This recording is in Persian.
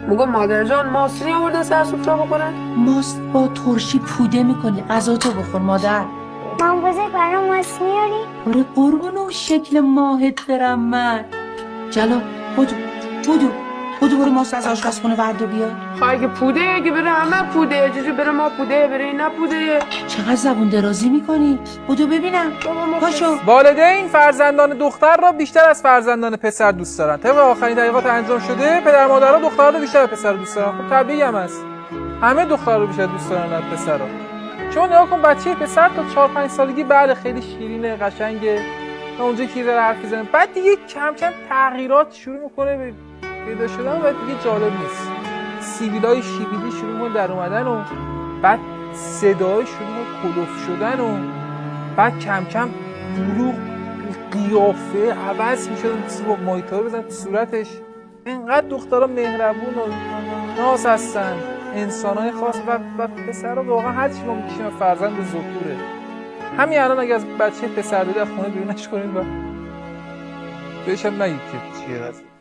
میگم مادر جان ماست نیاورده سر سفره بخوره؟ ماست با ترشی پوده میکنی، غذا تو بخور مادر. مام بزرگ برام ماست میاری؟ آره قربون اون شکل ماهت برم من. جلال بودو برو ماست از آشپزخونه ورد بیار. خواهی که پوده که بره همه پوده، جوجو بره ما پوده بره نه پوده. چقدر زبون درازی میکنی؟ بودو ببینم. پاشو. والدین فرزندان دختر را بیشتر از فرزندان پسر دوست دارن. طبق آخرین تحقیقات انجام شده پدر مادرها دخترها رو بیشتر از پسر دوست دارن. خب طبیعی هم است. همه دخترها رو بیشتر دوست دارن از پسرها. چون نگاه کن بچه پسر تا 4-5 سالگی بله خیلی شیرینه، قشنگه. تا اونجا که داره حرف میزنه. بعد دیگه کم کم تغییرات شروع میکنه به پیدا شدن و دیگه جالب نیست. سیبیلای شیبیلی شروع میکنه در اومدن و بعد صدای شروع میکنه کلوف شدن و بعد کم کم بلوغ قیافه عوض میشه با مایتار بزن تو صورتش. اینقدر دخترها مهربون و ناز هستن، انسانای خاص و پسرها واقعا هر چی ما میکشیم فرزند ذکوره. همین الان اگه از بچه پسر بده از خونه بیرونش کنید و بهش هم نگید که چیه